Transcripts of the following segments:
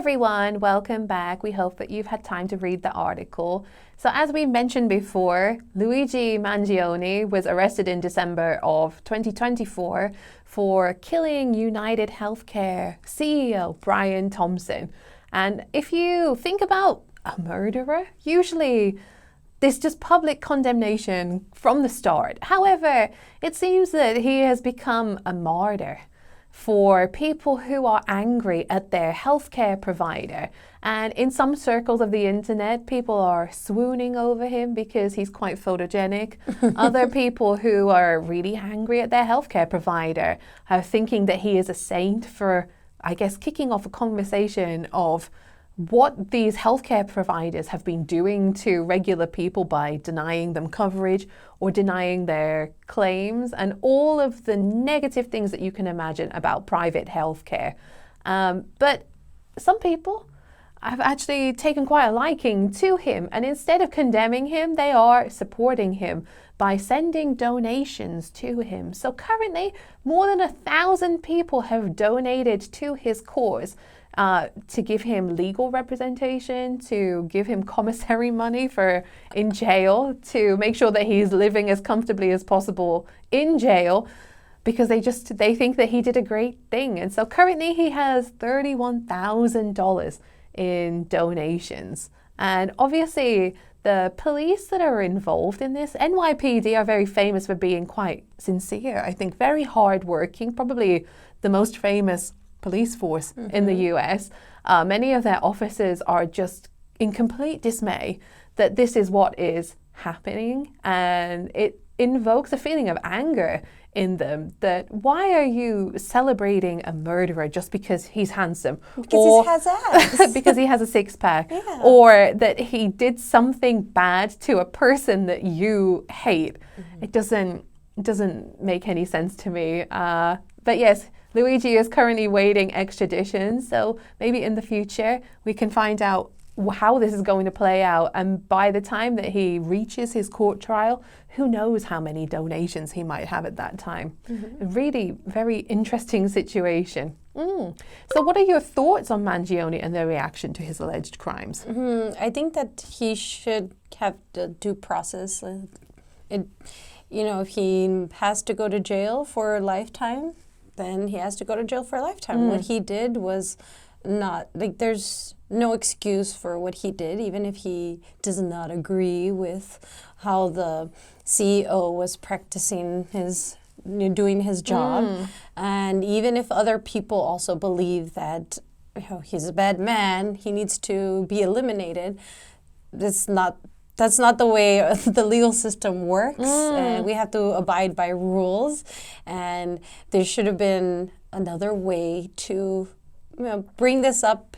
everyone, welcome back. We hope that you've had time to read the article. So as we mentioned before, Luigi Mangione was arrested in December of 2024 for killing United Healthcare CEO Brian Thompson. And if you think about a murderer, usually there's just public condemnation from the start. However, it seems that he has become a martyr for people who are angry at their healthcare provider. And in some circles of the internet, people are swooning over him because he's quite photogenic. Other people who are really angry at their healthcare provider are thinking that he is a saint for, I guess, kicking off a conversation of what these healthcare providers have been doing to regular people by denying them coverage or denying their claims and all of the negative things that you can imagine about private healthcare. But some people have actually taken quite a liking to him, and instead of condemning him, they are supporting him by sending donations to him. So currently, more than 1,000 people have donated to his cause. To give him legal representation, to give him commissary money for in jail, to make sure that he's living as comfortably as possible in jail, because they think that he did a great thing. And so currently he has $31,000 in donations. And obviously the police that are involved in this, NYPD, are very famous for being quite sincere, I think very hardworking, probably the most famous police force in the US. Many of their officers are just in complete dismay that this is what is happening, and it invokes a feeling of anger in them that why are you celebrating a murderer just because he's handsome? Because he has abs. Because he has a six-pack. Yeah. Or that he did something bad to a person that you hate. It doesn't make any sense to me. But yes, Luigi is currently waiting extradition, so maybe in the future we can find out how this is going to play out, and by the time that he reaches his court trial, who knows how many donations he might have at that time. A really very interesting situation. So what are your thoughts on Mangione and their reaction to his alleged crimes? I think that he should have the due process. If he has to go to jail for a lifetime, then he has to go to jail for a lifetime. What he did was not, there's no excuse for what he did, even if he does not agree with how the CEO was practicing doing his job. And even if other people also believe that he's a bad man, he needs to be eliminated, that's not the way the legal system works. And we have to abide by rules. And there should have been another way to bring this up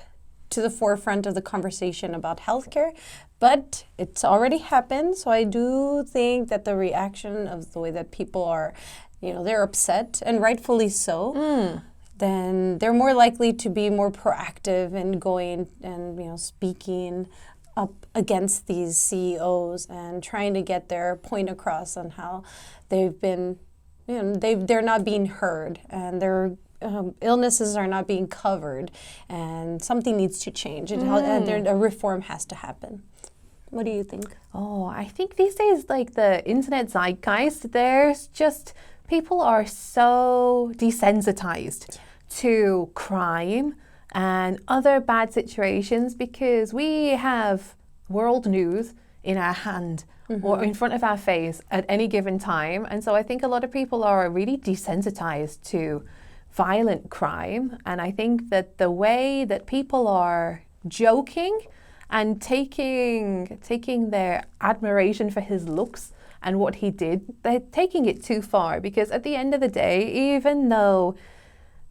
to the forefront of the conversation about healthcare. But it's already happened. So I do think that the reaction of the way that people are, they're upset, and rightfully so. Then they're more likely to be more proactive in going and speaking up against these CEOs and trying to get their point across on how they've been, they're not being heard, and their illnesses are not being covered, and something needs to change, and a reform has to happen. What do you think? Oh, I think these days, like the internet zeitgeist, there's just, people are so desensitized to crime and other bad situations because we have world news in our hand or in front of our face at any given time. And so I think a lot of people are really desensitized to violent crime. And I think that the way that people are joking and taking their admiration for his looks and what he did, they're taking it too far, because at the end of the day, even though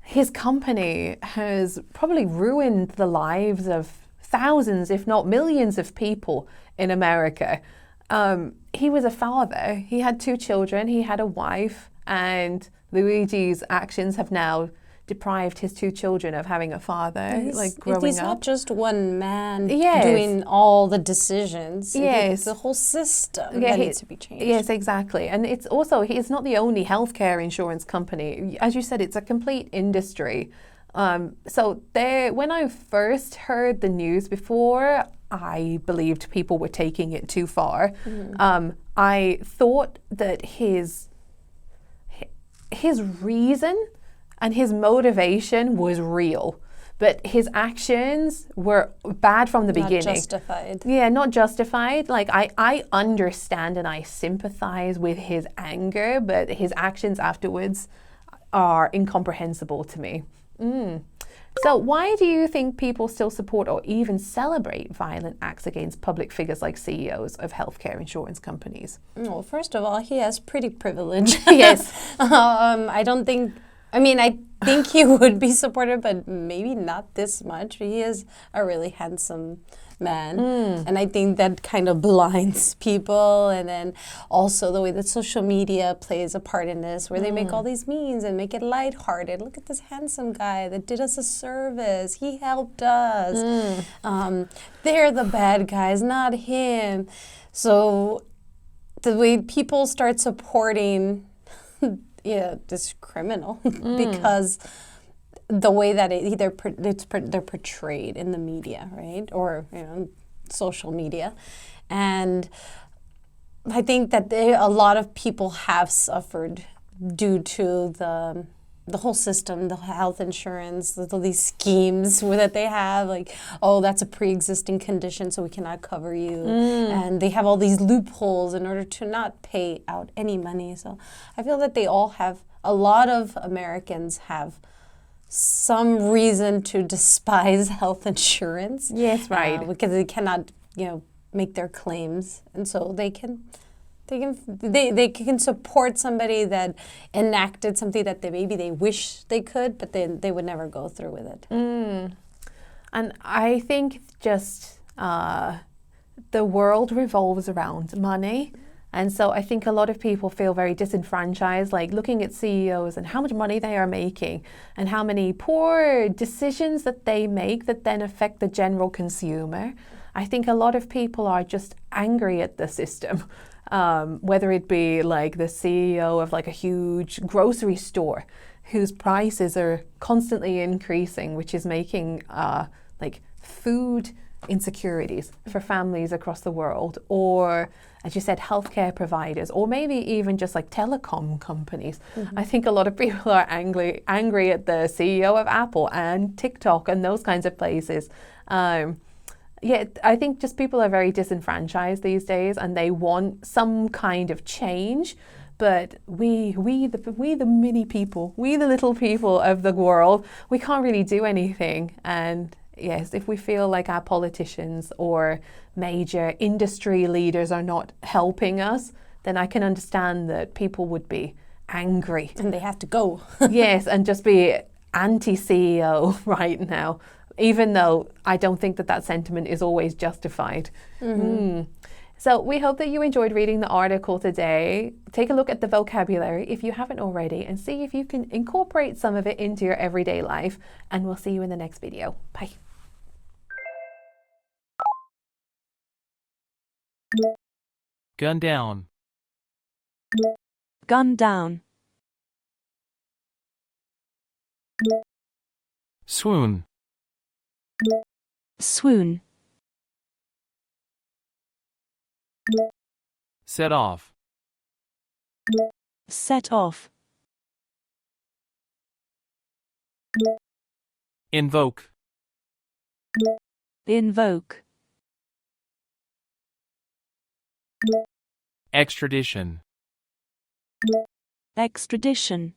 his company has probably ruined the lives of thousands, if not millions of people in America, he was a father. He had 2 children, he had a wife, and Luigi's actions have now deprived his 2 children of having a father, growing up. He's not just one man doing all the decisions. It's the whole system that needs to be changed. Yes, exactly. And it's also, he's not the only healthcare insurance company. As you said, it's a complete industry. When I first heard the news before, I believed people were taking it too far. I thought that his reason and his motivation was real, but his actions were bad from the beginning. Not justified. Yeah, not justified. Like, I understand and I sympathize with his anger, but his actions afterwards are incomprehensible to me. So why do you think people still support or even celebrate violent acts against public figures like CEOs of healthcare insurance companies? Well, first of all, he has pretty privilege. Yes. I think he would be supported, but maybe not this much. He is a really handsome man. And I think that kind of blinds people. And then also the way that social media plays a part in this, where they make all these memes and make it lighthearted. Look at this handsome guy that did us a service. He helped us. They're the bad guys, not him. So the way people start supporting this criminal because the way that they're portrayed in the media, right? Or, social media. And I think that a lot of people have suffered due to the whole system, the health insurance, these schemes that they have, like, oh, that's a pre-existing condition, so we cannot cover you. And they have all these loopholes in order to not pay out any money. So I feel that a lot of Americans have some reason to despise health insurance. Yes, right. Because they cannot, make their claims. And so they can support somebody that enacted something that maybe they wish they could, but then they would never go through with it. And I think just the world revolves around money. And so I think a lot of people feel very disenfranchised, like looking at CEOs and how much money they are making and how many poor decisions that they make that then affect the general consumer. I think a lot of people are just angry at the system. Whether it be like the CEO of like a huge grocery store whose prices are constantly increasing, which is making like food insecurities for families across the world, or as you said, healthcare providers, or maybe even just like telecom companies. I think a lot of people are angry at the CEO of Apple and TikTok and those kinds of places. I think just people are very disenfranchised these days and they want some kind of change. But we the mini people, we the little people of the world, we can't really do anything. And yes, if we feel like our politicians or major industry leaders are not helping us, then I can understand that people would be angry. And they have to go. Yes, and just be anti-CEO right now, even though I don't think that sentiment is always justified. So we hope that you enjoyed reading the article today. Take a look at the vocabulary if you haven't already and see if you can incorporate some of it into your everyday life. And we'll see you in the next video. Bye. Gun down. Gun down. Swoon. Swoon. Set off. Set off. Invoke. Invoke. Extradition. Extradition.